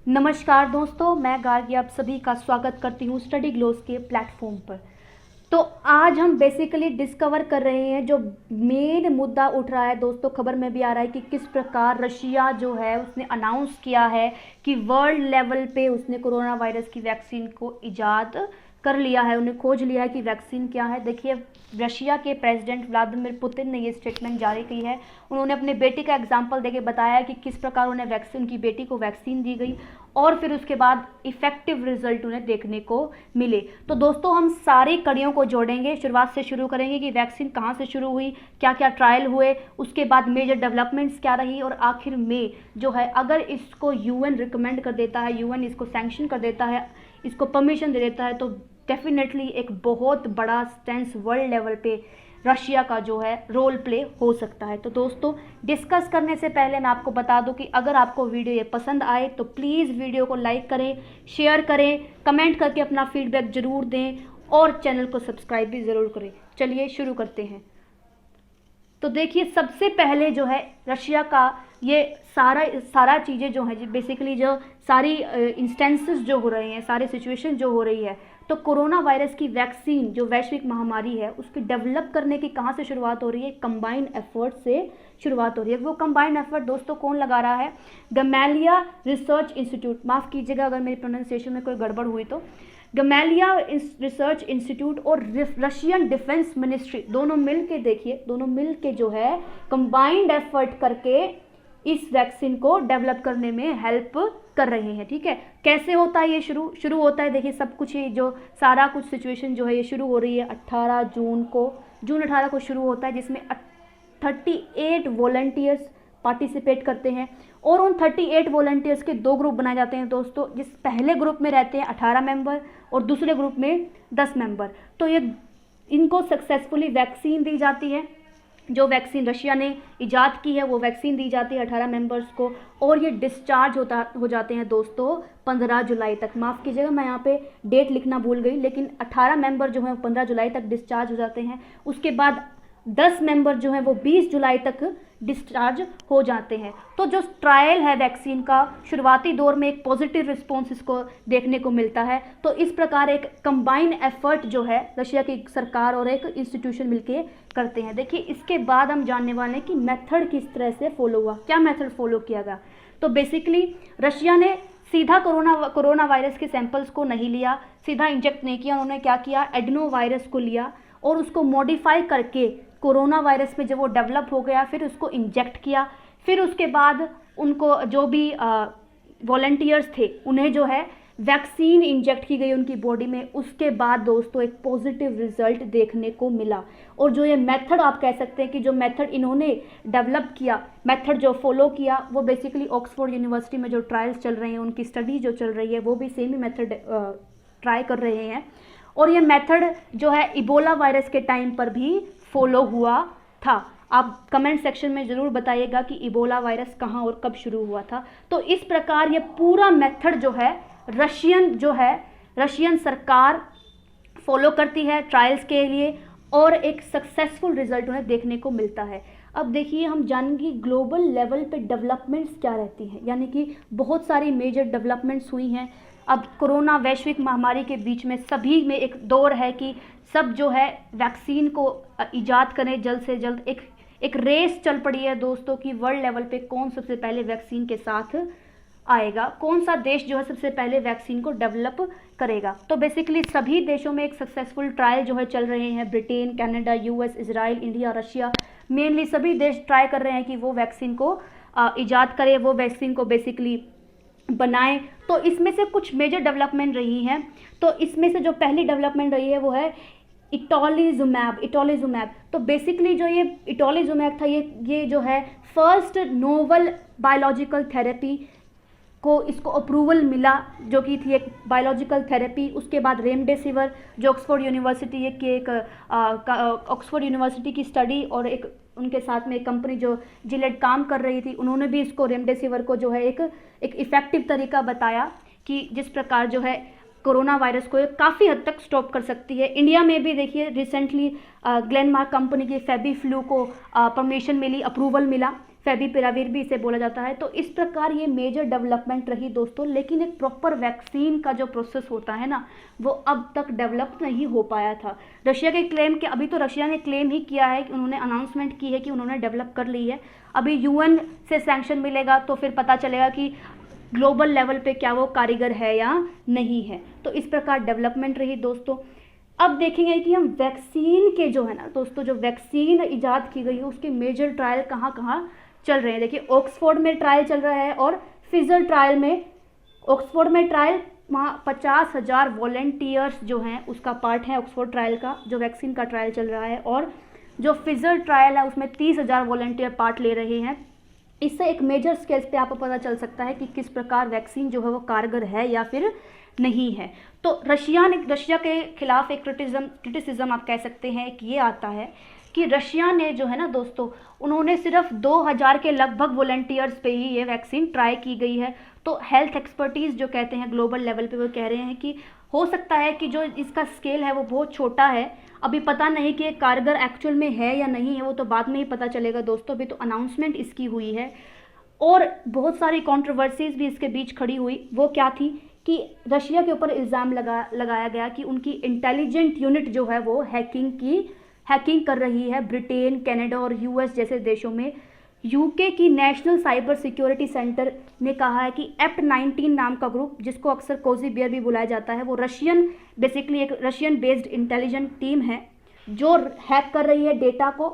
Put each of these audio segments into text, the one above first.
नमस्कार दोस्तों, मैं गार्गी आप सभी का स्वागत करती हूँ स्टडी ग्लोस के प्लेटफॉर्म पर। तो आज हम बेसिकली डिस्कवर कर रहे हैं जो मेन मुद्दा उठ रहा है दोस्तों, खबर में भी आ रहा है कि किस प्रकार रशिया जो है उसने अनाउंस किया है कि वर्ल्ड लेवल पे उसने कोरोना वायरस की वैक्सीन को इजाद कर लिया है, उन्हें खोज लिया है कि वैक्सीन क्या है। देखिए, रशिया के प्रेसिडेंट व्लादिमीर पुतिन ने ये स्टेटमेंट जारी की है। उन्होंने अपने बेटी का एग्जाम्पल देके बताया कि किस प्रकार उन्हें वैक्सीन की बेटी को वैक्सीन दी गई और फिर उसके बाद इफेक्टिव रिजल्ट उन्हें देखने को मिले। तो दोस्तों, हम सारी कड़ियों को जोड़ेंगे, शुरुआत से शुरू करेंगे कि वैक्सीन कहाँ से शुरू हुई, क्या क्या ट्रायल हुए, उसके बाद मेजर डेवलपमेंट्स क्या रही और आखिर में जो है अगर इसको यूएन रिकमेंड कर देता है, यूएन इसको सैंक्शन कर देता है, इसको परमिशन दे देता है, तो डेफिनेटली एक बहुत बड़ा स्टेंस वर्ल्ड लेवल पे रशिया का जो है रोल प्ले हो सकता है। तो दोस्तों, डिस्कस करने से पहले मैं आपको बता दूं कि अगर आपको वीडियो ये पसंद आए तो प्लीज़ वीडियो को लाइक करें, शेयर करें, कमेंट करके अपना फीडबैक ज़रूर दें और चैनल को सब्सक्राइब भी ज़रूर करें। चलिए शुरू करते हैं। तो देखिए, सबसे पहले जो है रशिया का ये सारा चीज़ें जो है बेसिकली जो सारी इंस्टेंसेस जो हो रहे हैं, सारी सिचुएशन जो हो रही है, तो कोरोना वायरस की वैक्सीन जो वैश्विक महामारी है उसकी डेवलप करने की कहाँ से शुरुआत हो रही है? कंबाइंड एफर्ट से शुरुआत हो रही है। वो कंबाइंड एफर्ट दोस्तों कौन लगा रहा है? गमैलिया रिसर्च इंस्टीट्यूट, माफ़ कीजिएगा अगर मेरी प्रोनाउंसिएशन में कोई गड़बड़ हुई तो। गमैलिया रिसर्च इंस्टीट्यूट और रशियन डिफेंस मिनिस्ट्री दोनों मिल के, देखिए दोनों मिल के जो है कंबाइंड एफर्ट करके इस वैक्सीन को डेवलप करने में हेल्प कर रहे हैं। ठीक है, कैसे होता है ये? शुरू होता है, देखिए सब कुछ, ये जो सारा कुछ सिचुएशन जो है ये शुरू हो रही है 18 जून को, जून 18 को शुरू होता है, जिसमें 38 वॉलंटियर्स पार्टिसिपेट करते हैं और उन 38 वॉलंटियर्स के दो ग्रुप बनाए जाते हैं दोस्तों। जिस पहले ग्रुप में रहते हैं 18 मेंबर और दूसरे ग्रुप में 10 मेंबर। तो ये इनको सक्सेसफुली वैक्सीन दी जाती है, जो वैक्सीन रशिया ने इजाद की है वो वैक्सीन दी जाती है 18 मेंबर्स को, और ये डिस्चार्ज हो जाते हैं दोस्तों 15 जुलाई तक। माफ़ कीजिएगा मैं यहाँ पे डेट लिखना भूल गई, लेकिन 18 मेंबर जो हैं 15 जुलाई तक डिस्चार्ज हो जाते हैं। उसके बाद 10 मेंबर जो हैं वो 20 जुलाई तक डिस्चार्ज हो जाते हैं। तो जो ट्रायल है वैक्सीन का, शुरुआती दौर में एक पॉजिटिव रिस्पॉन्स इसको देखने को मिलता है। तो इस प्रकार एक कंबाइंड एफर्ट जो है रशिया की सरकार और एक इंस्टीट्यूशन मिलके करते हैं। देखिए, इसके बाद हम जानने वाले हैं कि मेथड किस तरह से फॉलो हुआ, क्या मेथड फॉलो किया गया। तो बेसिकली रशिया ने सीधा कोरोना वायरस के सैंपल्स को नहीं लिया, सीधा इंजेक्ट नहीं किया। उन्होंने क्या किया? एडनो वायरस को लिया और उसको मॉडिफाई करके कोरोना वायरस में जब वो डेवलप हो गया फिर उसको इंजेक्ट किया। फिर उसके बाद उनको जो भी वॉलंटियर्स थे उन्हें जो है वैक्सीन इंजेक्ट की गई उनकी बॉडी में। उसके बाद दोस्तों एक पॉजिटिव रिजल्ट देखने को मिला। और जो ये मेथड आप कह सकते हैं कि जो मेथड इन्होंने डेवलप किया, मेथड जो फॉलो किया, वो बेसिकली ऑक्सफोर्ड यूनिवर्सिटी में जो ट्रायल्स चल रहे हैं, उनकी स्टडी जो चल रही है, वो भी सेम ही मेथड ट्राई कर रहे हैं। और ये मेथड जो है इबोला वायरस के टाइम पर भी फॉलो हुआ था। आप कमेंट सेक्शन में ज़रूर बताइएगा कि इबोला वायरस कहाँ और कब शुरू हुआ था। तो इस प्रकार ये पूरा मेथड जो है रशियन सरकार फॉलो करती है ट्रायल्स के लिए और एक सक्सेसफुल रिजल्ट उन्हें देखने को मिलता है। अब देखिए, हम जानेंगे ग्लोबल लेवल पे डेवलपमेंट्स क्या रहती हैं, यानी कि बहुत सारी मेजर डेवलपमेंट्स हुई हैं। अब कोरोना वैश्विक महामारी के बीच में सभी में एक दौर है कि सब जो है वैक्सीन को इजाद करें जल्द से जल्द। एक रेस चल पड़ी है दोस्तों कि वर्ल्ड लेवल पे कौन सबसे पहले वैक्सीन के साथ आएगा, कौन सा देश जो है सबसे पहले वैक्सीन को डेवलप करेगा। तो बेसिकली सभी देशों में एक सक्सेसफुल ट्रायल जो है चल रहे हैं। Britain, Canada, US, Israel, India, Russia, mainly सभी देश ट्राई कर रहे हैं कि वो वैक्सीन को इजाद करें, वो वैक्सीन को बेसिकली बनाएं। तो इसमें से कुछ मेजर डेवलपमेंट रही हैं। तो इसमें से जो पहली डेवलपमेंट रही है वो है इटोलिजुमैब। तो बेसिकली जो ये इटोलिजुमैब था, ये जो है फर्स्ट नोवल बायोलॉजिकल थेरेपी को इसको अप्रूवल मिला, जो कि थी एक बायोलॉजिकल थेरेपी। उसके बाद रेमडेसिविर जो ऑक्सफोर्ड यूनिवर्सिटी की स्टडी और एक उनके साथ में एक कंपनी जो जिलेट काम कर रही थी, उन्होंने भी इसको रेमडेसिविर को जो है एक इफेक्टिव तरीका बताया कि जिस प्रकार जो है कोरोना वायरस को काफ़ी हद तक स्टॉप कर सकती है। इंडिया में भी देखिए रिसेंटली ग्लेनमार्क कंपनी की फेबी फ्लू को परमिशन मिली, अप्रूवल मिला फेविपिराविर भी इसे बोला जाता है। तो इस प्रकार ये मेजर डेवलपमेंट रही दोस्तों, लेकिन एक प्रॉपर वैक्सीन का जो प्रोसेस होता है ना, वो अब तक डेवलप नहीं हो पाया था। रशिया के क्लेम के अभी तो रशिया ने क्लेम ही किया है कि उन्होंने अनाउंसमेंट की है कि उन्होंने डेवलप कर ली है। अभी यूएन से सैंक्शन मिलेगा तो फिर पता चलेगा कि ग्लोबल लेवल पे क्या वो कारीगर है या नहीं है। तो इस प्रकार डेवलपमेंट रही दोस्तों। अब देखेंगे कि हम वैक्सीन के जो है ना दोस्तों, जो वैक्सीन इजाद की गई है उसके मेजर ट्रायल कहाँ कहाँ चल रहे हैं। देखिए ऑक्सफोर्ड में ट्रायल चल रहा है और फिजर ट्रायल में, ऑक्सफोर्ड में ट्रायल वहाँ 50,000 वॉलेंटियर्स जो हैं उसका पार्ट है ऑक्सफोर्ड ट्रायल का, जो वैक्सीन का ट्रायल चल रहा है। और जो फिजर ट्रायल है उसमें 30,000 वॉलेंटियर पार्ट ले रहे हैं। इससे एक मेजर स्केल पे आपको पता चल सकता है कि किस प्रकार वैक्सीन जो है वो कारगर है या फिर नहीं है। तो रशिया के खिलाफ एक क्रिटिसिज्म आप कह सकते हैं कि ये आता है कि रशिया ने जो है ना दोस्तों, उन्होंने सिर्फ 2000 के लगभग वॉलंटियर्स पे ही ये वैक्सीन ट्राई की गई है। तो हेल्थ एक्सपर्टीज़ जो कहते हैं ग्लोबल लेवल पे, वो कह रहे हैं कि हो सकता है कि जो इसका स्केल है वो बहुत छोटा है, अभी पता नहीं कि कारगर एक्चुअल में है या नहीं है, वो तो बाद में ही पता चलेगा दोस्तों। अभी तो अनाउंसमेंट इसकी हुई है और बहुत सारी कंट्रोवर्सीज भी इसके बीच खड़ी हुई। वो क्या थी कि रशिया के ऊपर इल्ज़ाम लगाया गया कि उनकी इंटेलिजेंट यूनिट जो है वो हैकिंग कर रही है ब्रिटेन, कनाडा और यूएस जैसे देशों में। यूके की नेशनल साइबर सिक्योरिटी सेंटर ने कहा है कि एप्ट-19 नाम का ग्रुप, जिसको अक्सर कोजी बियर भी बुलाया जाता है, वो बेसिकली एक रशियन बेस्ड इंटेलिजेंट टीम है जो हैक कर रही है डेटा को।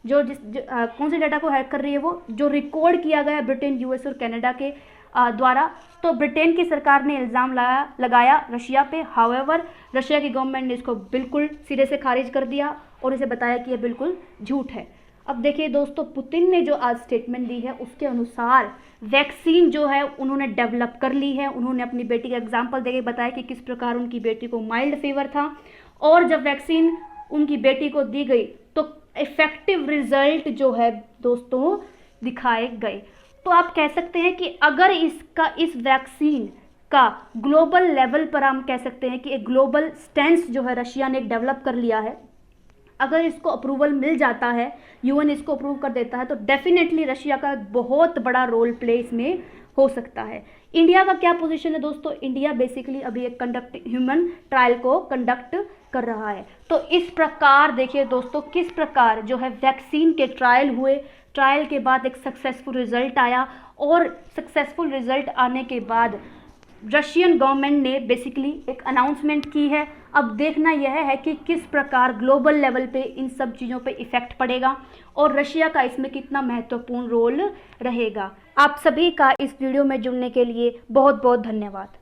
कौन से डेटा को हैक कर रही है? वो जो रिकॉर्ड किया गया है ब्रिटेन, यूएस और कनाडा के द्वारा। तो ब्रिटेन की सरकार ने इल्ज़ाम लगाया रशिया पे। हाउएवर रशिया की गवर्नमेंट ने इसको बिल्कुल सिरे से खारिज कर दिया और इसे बताया कि यह बिल्कुल झूठ है। अब देखिए दोस्तों, पुतिन ने जो आज स्टेटमेंट दी है उसके अनुसार वैक्सीन जो है उन्होंने डेवलप कर ली है। उन्होंने अपनी बेटी का एग्जाम्पल देके बताया कि किस प्रकार उनकी बेटी को माइल्ड फीवर था और जब वैक्सीन उनकी बेटी को दी गई तो इफेक्टिव रिजल्ट जो है दोस्तों दिखाए गए। तो आप कह सकते हैं कि अगर इस वैक्सीन का ग्लोबल लेवल पर हम कह सकते हैं कि एक ग्लोबल स्टैंस जो है रशिया ने डेवलप कर लिया है। अगर इसको अप्रूवल मिल जाता है, यूएन इसको अप्रूव कर देता है, तो डेफिनेटली रशिया का बहुत बड़ा रोल प्ले इसमें हो सकता है। इंडिया का क्या पोजीशन है दोस्तों? इंडिया बेसिकली अभी एक ह्यूमन ट्रायल को कंडक्ट कर रहा है। तो इस प्रकार देखिए दोस्तों, किस प्रकार जो है वैक्सीन के ट्रायल हुए, ट्रायल के बाद एक सक्सेसफुल रिजल्ट आया और सक्सेसफुल रिजल्ट आने के बाद रशियन गवर्नमेंट ने बेसिकली एक अनाउंसमेंट की है। अब देखना यह है कि किस प्रकार ग्लोबल लेवल पे इन सब चीज़ों पे इफ़ेक्ट पड़ेगा और रशिया का इसमें कितना महत्वपूर्ण रोल रहेगा। आप सभी का इस वीडियो में जुड़ने के लिए बहुत बहुत धन्यवाद।